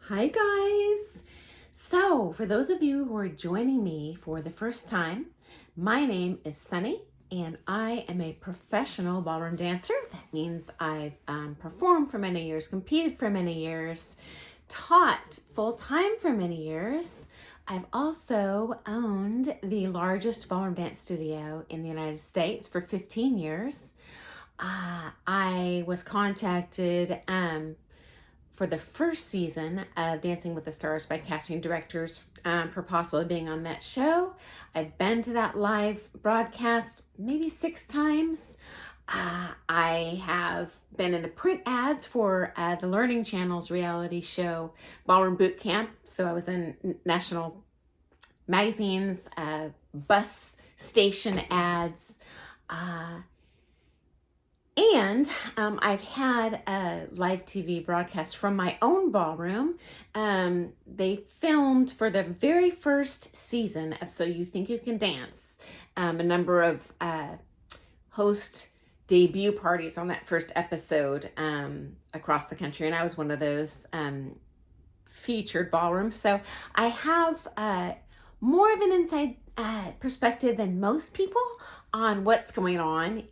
Hi guys! So for those of you who are joining me for the first time, my name is Sunny and I am a professional ballroom dancer. That means I've performed for many years, competed for many years, taught full-time for many years. I've also owned the largest ballroom dance studio in the United States for 15 years. I was contacted for the first season of Dancing with the Stars by casting directors for possibly being on that show. I've been to that live broadcast maybe 6 times. I have been in the print ads for the Learning Channel's reality show, Ballroom Boot Camp. So I was in national magazines, bus station ads, and I've had a live TV broadcast from my own ballroom. They filmed for the very first season of So You Think You Can Dance, a number of host debut parties on that first episode across the country. And I was one of those featured ballrooms. So I have more of an inside perspective than most people on what's going on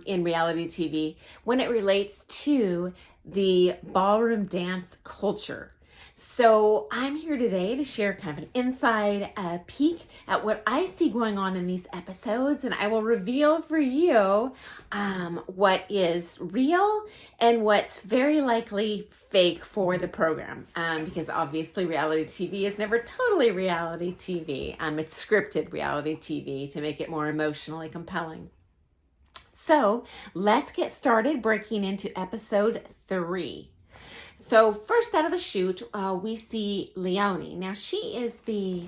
in reality TV when it relates to the ballroom dance culture. So I'm here today to share kind of an inside peek at what I see going on in these episodes, and I will reveal for you what is real and what's very likely fake for the program, because obviously reality TV is never totally reality TV. It's scripted reality TV to make it more emotionally compelling. So let's get started breaking into episode 3. So first out of the chute, we see Leone. Now she is the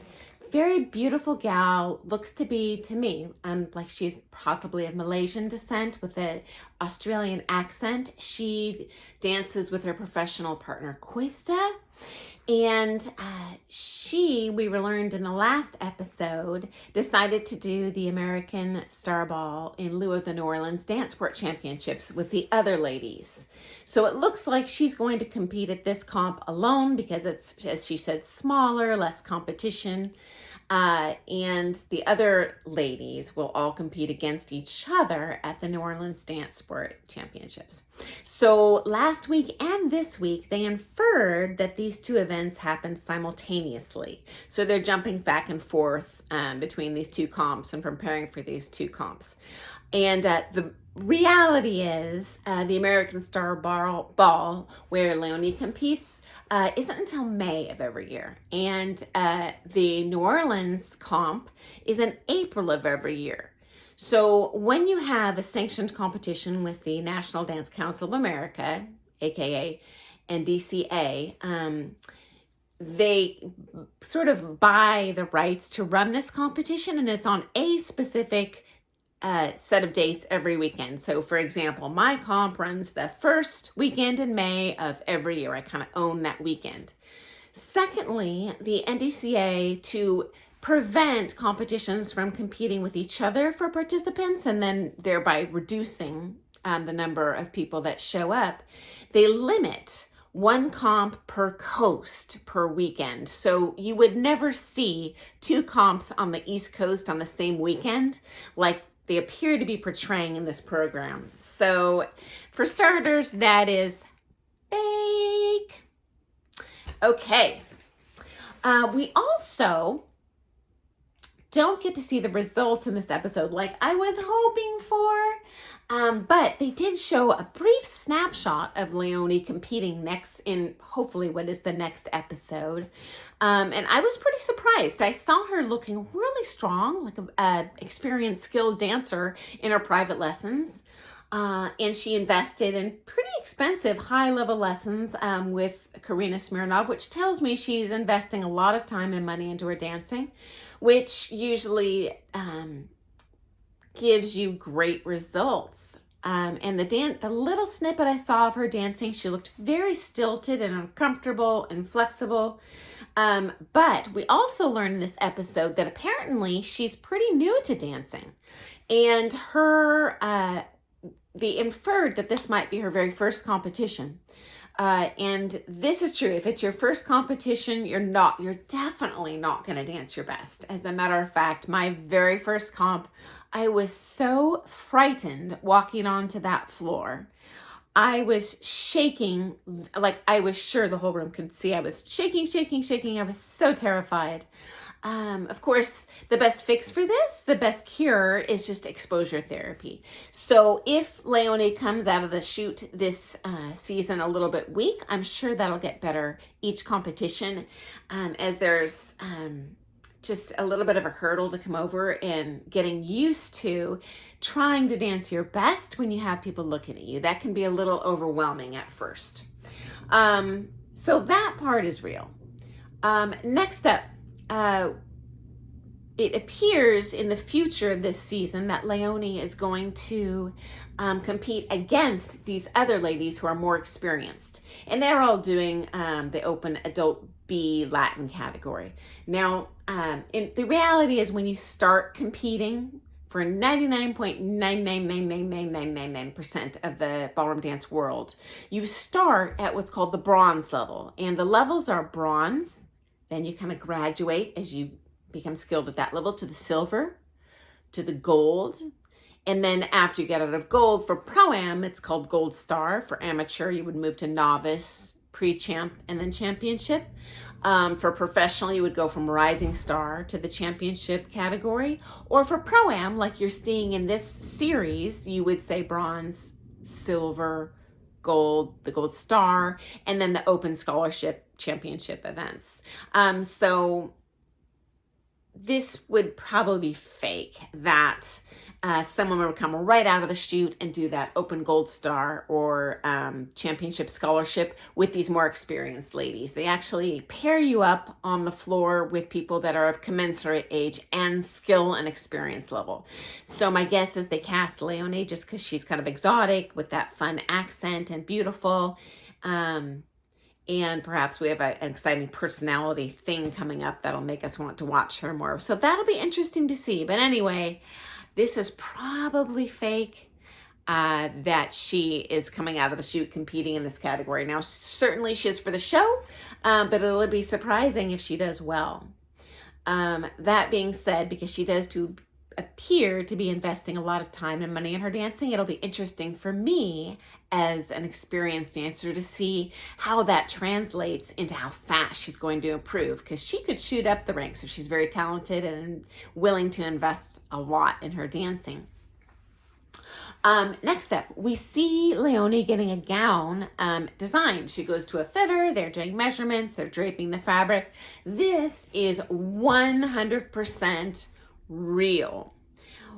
very beautiful gal, looks to be, to me, like she's possibly of Malaysian descent with an Australian accent. She dances with her professional partner, Quickstep. And we learned in the last episode, decided to do the American Star Ball in lieu of the New Orleans Dance Sport Championships with the other ladies. So it looks like she's going to compete at this comp alone because it's, as she said, smaller, less competition. And the other ladies will all compete against each other at the New Orleans Dance Sport Championships. So last week and this week, they inferred that these two events happened simultaneously. So they're jumping back and forth between these two comps and preparing for these two comps. And the reality is the American Star Ball, where Leone competes, isn't until May of every year. And the New Orleans comp is in April of every year. So when you have a sanctioned competition with the National Dance Council of America, aka NDCA, they sort of buy the rights to run this competition, and it's on a specific set of dates every weekend. So for example, my comp runs the first weekend in May of every year. I kind of own that weekend. Secondly, the NDCA, to prevent competitions from competing with each other for participants and then thereby reducing the number of people that show up, they limit one comp per coast per weekend. So you would never see 2 comps on the East Coast on the same weekend like they appear to be portraying in this program. So for starters, that is fake. Okay. We also don't get to see the results in this episode like I was hoping for. But they did show a brief snapshot of Leone competing next in hopefully what is the next episode. And I was pretty surprised. I saw her looking really strong, like a experienced, skilled dancer in her private lessons. And she invested in pretty expensive high-level lessons with Karina Smirnov, which tells me she's investing a lot of time and money into her dancing, which usually gives you great results. And the little snippet I saw of her dancing, she looked very stilted and uncomfortable and flexible. But we also learned in this episode that apparently she's pretty new to dancing. And they inferred that this might be her very first competition. And this is true. If it's your first competition, you're definitely not going to dance your best. As a matter of fact, my very first comp, I was so frightened walking onto that floor. I was shaking, like I was sure the whole room could see. I was shaking, shaking, shaking. I was so terrified. Of course, the best fix for this, the best cure is just exposure therapy. So if Leone comes out of the chute this season a little bit weak, I'm sure that'll get better each competition, as there's just a little bit of a hurdle to come over and getting used to trying to dance your best when you have people looking at you. That can be a little overwhelming at first. So that part is real. Next up, it appears in the future of this season that Leone is going to compete against these other ladies who are more experienced. And they're all doing the open adult B Latin category. Now, the reality is when you start competing for 99.9999999% of the ballroom dance world, you start at what's called the bronze level. And the levels are bronze, then you kind of graduate as you become skilled at that level to the silver, to the gold. And then after you get out of gold for Pro-Am, it's called Gold Star. For amateur, you would move to novice, pre-champ, and then championship. For professional, you would go from Rising Star to the championship category. Or for Pro-Am, like you're seeing in this series, you would say bronze, silver, gold, the Gold Star, and then the Open Scholarship Championship events. So this would probably be fake that someone would come right out of the chute and do that Open Gold Star or Championship Scholarship with these more experienced ladies. They actually pair you up on the floor with people that are of commensurate age and skill and experience level. So my guess is they cast Leone just because she's kind of exotic with that fun accent and beautiful. And perhaps we have an exciting personality thing coming up that'll make us want to watch her more. So that'll be interesting to see. But anyway, this is probably fake that she is coming out of the chute competing in this category. Now, certainly she is for the show, but it'll be surprising if she does well. That being said, because she does appear to be investing a lot of time and money in her dancing, it'll be interesting for me as an experienced dancer to see how that translates into how fast she's going to improve, because she could shoot up the ranks if she's very talented and willing to invest a lot in her dancing. Next up, we see Leone getting a gown designed. She goes to a fitter, they're doing measurements, they're draping the fabric. This is 100% real.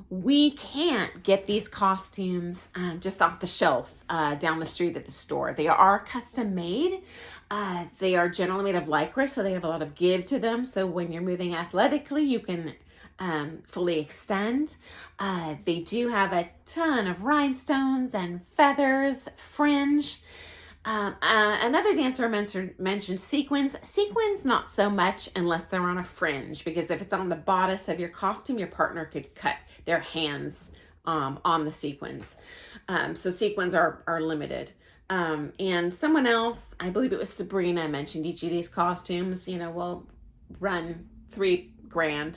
We can't get these costumes just off the shelf down the street at the store. They are custom made. They are generally made of lycra, so they have a lot of give to them. So when you're moving athletically, you can fully extend. They do have a ton of rhinestones and feathers, fringe. Another dancer mentioned sequins. Sequins, not so much unless they're on a fringe, because if it's on the bodice of your costume, your partner could cut their hands on the sequins. So sequins are limited. And someone else, I believe it was Sabrina, mentioned each of these costumes, will run $3,000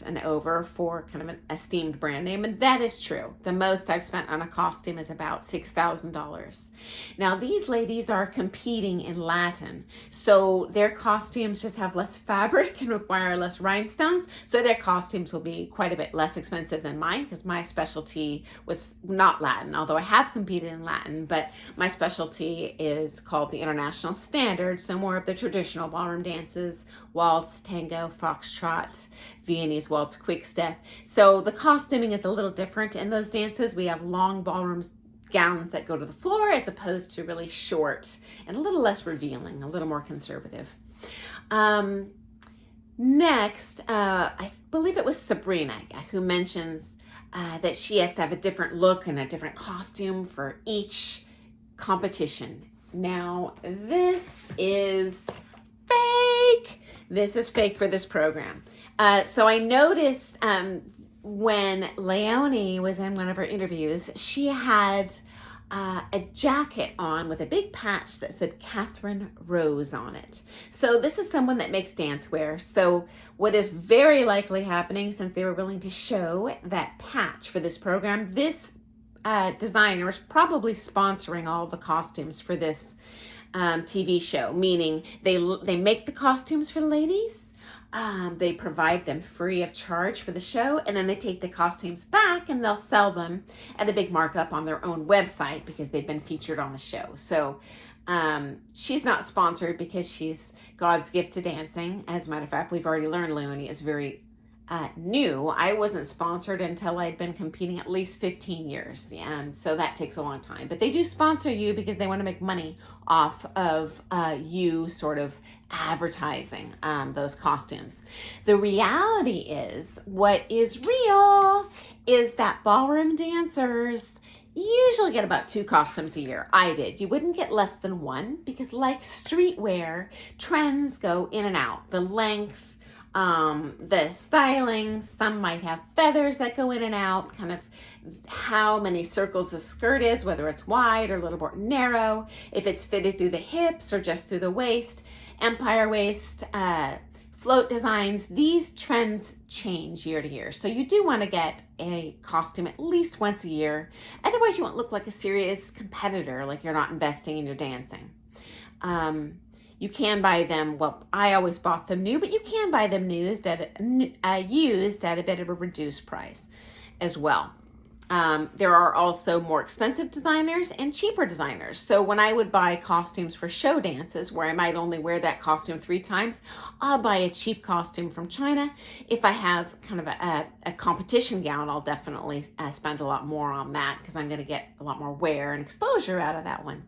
and over for kind of an esteemed brand name. And that is true. The most I've spent on a costume is about $6,000. Now, these ladies are competing in Latin, so their costumes just have less fabric and require less rhinestones. So their costumes will be quite a bit less expensive than mine, because my specialty was not Latin, although I have competed in Latin, but my specialty is called the International Standard. So more of the traditional ballroom dances, waltz, tango, foxtrot, Viennese, waltz, quickstep. So the costuming is a little different in those dances. We have long ballroom gowns that go to the floor as opposed to really short and a little less revealing, a little more conservative. Next, I believe it was Sabrina who mentions that she has to have a different look and a different costume for each competition. Now, this is fake. This is fake for this program. So I noticed when Leone was in one of her interviews, she had a jacket on with a big patch that said Catherine Rose on it. So this is someone that makes dance wear. So what is very likely happening, since they were willing to show that patch for this program, this designer is probably sponsoring all the costumes for this TV show, meaning they make the costumes for the ladies. They provide them free of charge for the show, and then they take the costumes back and they'll sell them at a big markup on their own website because they've been featured on the show. So she's not sponsored because she's God's gift to dancing. As a matter of fact, we've already learned Leone is very new. I wasn't sponsored until I'd been competing at least 15 years. So that takes a long time. But they do sponsor you because they want to make money off of you sort of advertising those costumes. The reality is, what is real is that ballroom dancers usually get about 2 costumes a year. I did. You wouldn't get less than 1 because, like streetwear, trends go in and out. The length, the styling, some might have feathers that go in and out, kind of how many circles the skirt is, whether it's wide or a little more narrow, if it's fitted through the hips or just through the waist, empire waist, float designs. These trends change year to year. So you do want to get a costume at least once a year. Otherwise you won't look like a serious competitor, like you're not investing in your dancing. You can buy them, well, I always bought them new, but you can buy them used at a bit of a reduced price as well. There are also more expensive designers and cheaper designers. So when I would buy costumes for show dances, where I might only wear that costume 3 times, I'll buy a cheap costume from China. If I have kind of a competition gown, I'll definitely spend a lot more on that because I'm going to get a lot more wear and exposure out of that one.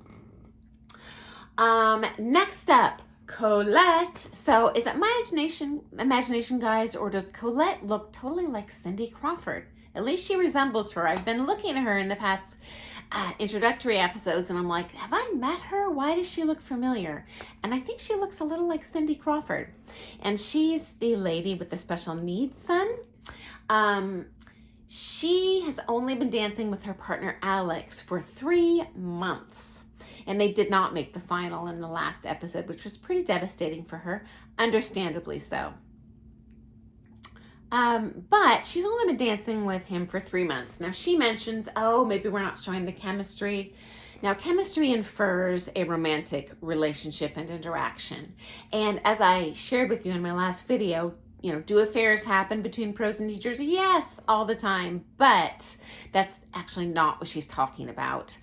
Next up, Colette. So is it my imagination, guys, or does Colette look totally like Cindy Crawford? At least she resembles her. I've been looking at her in the past introductory episodes, and I'm like, have I met her? Why does she look familiar? And I think she looks a little like Cindy Crawford. And she's the lady with the special needs son. She has only been dancing with her partner Alex for 3 months. And they did not make the final in the last episode, which was pretty devastating for her, understandably so. But she's only been dancing with him for 3 months. Now she mentions, oh, maybe we're not showing the chemistry. Now chemistry infers a romantic relationship and interaction. And as I shared with you in my last video, you know, do affairs happen between pros and teachers? Yes, all the time. But that's actually not what she's talking about.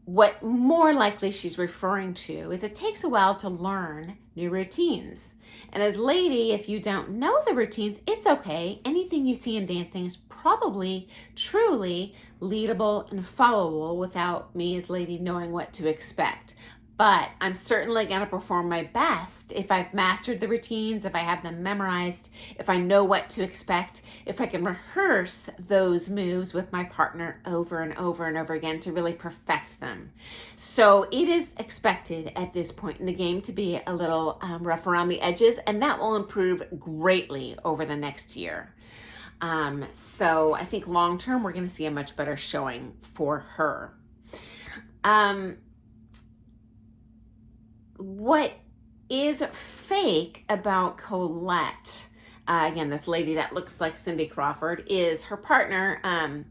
What more likely she's referring to is it takes a while to learn new routines. And as lady, if you don't know the routines, it's okay. Anything you see in dancing is probably truly leadable and followable without me as lady knowing what to expect. But I'm certainly going to perform my best if I've mastered the routines, if I have them memorized, if I know what to expect, if I can rehearse those moves with my partner over and over and over again to really perfect them. So it is expected at this point in the game to be a little rough around the edges, and that will improve greatly over the next year. So I think long term, we're going to see a much better showing for her. What is fake about Colette, again, this lady that looks like Cindy Crawford, is her partner,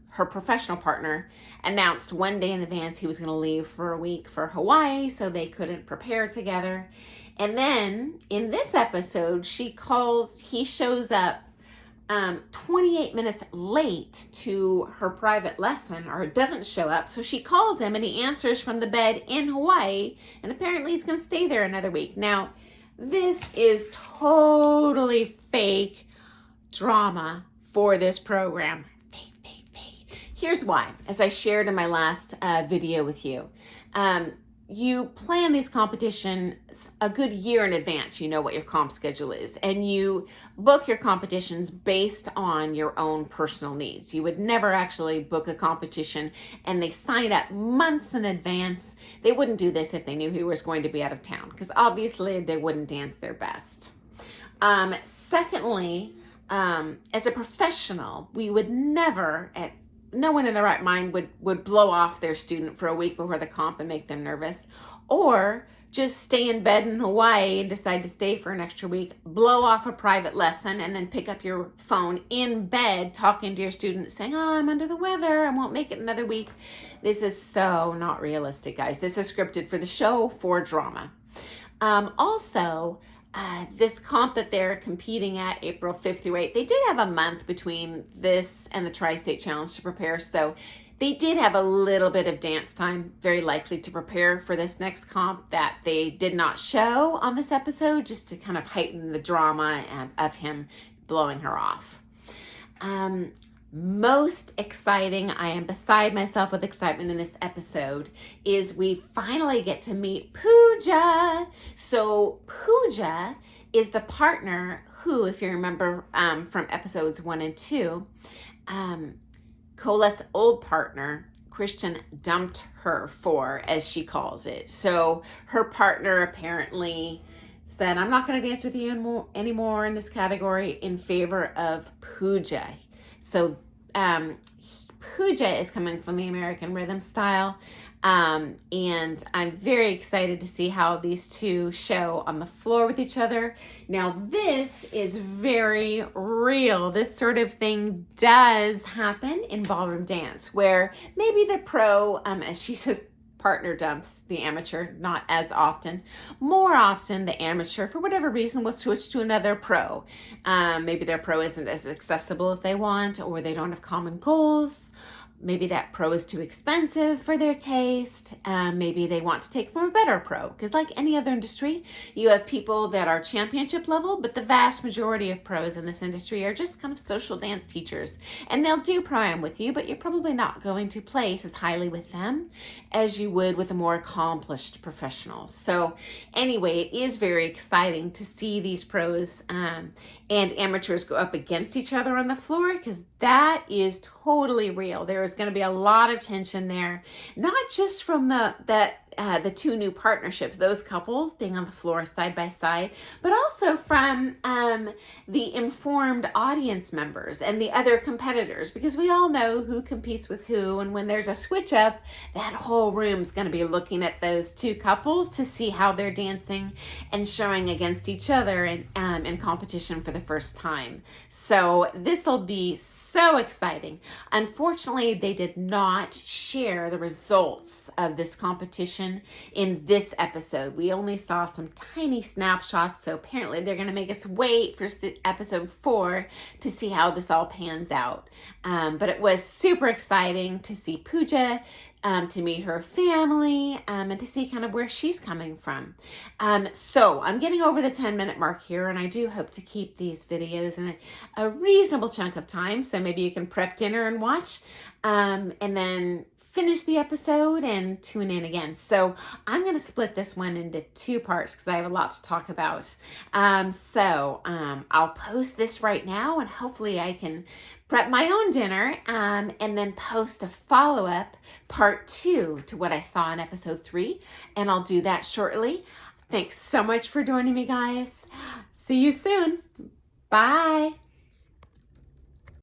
her professional partner, announced 1 day in advance he was going to leave for a week for Hawaii, so they couldn't prepare together. And then in this episode, he shows up 28 minutes late to her private lesson, or doesn't show up. So she calls him and he answers from the bed in Hawaii, and apparently he's going to stay there another week. Now, this is totally fake drama for this program. Fake. Here's why. As I shared in my last video with you, you plan these competitions a good year in advance. You know what your comp schedule is, and you book your competitions based on your own personal needs. You would never actually book a competition and they sign up months in advance. They wouldn't do this if they knew he was going to be out of town, because obviously they wouldn't dance their best. Secondly, as a professional, we would never no one in their right mind would blow off their student for a week before the comp and make them nervous, or just stay in bed in Hawaii and decide to stay for an extra week, blow off a private lesson, and then pick up your phone in bed talking to your student saying, oh, I'm under the weather, I won't make it another week. This is so not realistic, guys. This is scripted for the show, for drama. Also, this comp that they're competing at April 5th through 8th, they did have a month between this and the Tri-State Challenge to prepare. So they did have a little bit of dance time, very likely, to prepare for this next comp that they did not show on this episode, just to kind of heighten the drama of him blowing her off. Most exciting, I am beside myself with excitement in this episode, is we finally get to meet Puja. So Puja is the partner who, if you remember from episodes 1 and 2, Colette's old partner, Christian, dumped her for, as she calls it. So her partner apparently said, I'm not going to dance with you anymore in this category in favor of Puja. So Puja is coming from the American rhythm style, and I'm very excited to see how these two show on the floor with each other. Now, this is very real. This sort of thing does happen in ballroom dance, where maybe the pro, as she says, partner dumps the amateur, not as often. More often, the amateur, for whatever reason, will switch to another pro. Maybe their pro isn't as accessible as they want, or they don't have common goals. Maybe that pro is too expensive for their taste. Maybe they want to take from a better pro. Because like any other industry, you have people that are championship level, but the vast majority of pros in this industry are just kind of social dance teachers. And they'll do pro-am with you, but you're probably not going to place as highly with them as you would with a more accomplished professional. So anyway, it is very exciting to see these pros and amateurs go up against each other on the floor, because that is totally real. There is going to be a lot of tension there, not just from the two new partnerships, those couples being on the floor side by side, but also from the informed audience members and the other competitors, because we all know who competes with who, and when there's a switch up, that whole room's going to be looking at those two couples to see how they're dancing and showing against each other in competition for the first time. So this will be so exciting. Unfortunately, they did not share the results of this competition in this episode. We only saw some tiny snapshots, so apparently they're going to make us wait for episode 4 to see how this all pans out. But it was super exciting to see Puja, to meet her family, and to see kind of where she's coming from. So I'm getting over the 10-minute mark here, and I do hope to keep these videos in a reasonable chunk of time, so maybe you can prep dinner and watch, and then finish the episode and tune in again. So I'm going to split this one into 2 parts because I have a lot to talk about. I'll post this right now, and hopefully I can prep my own dinner and then post a follow-up part 2 to what I saw in episode 3, and I'll do that shortly. Thanks so much for joining me, guys. See you soon. Bye.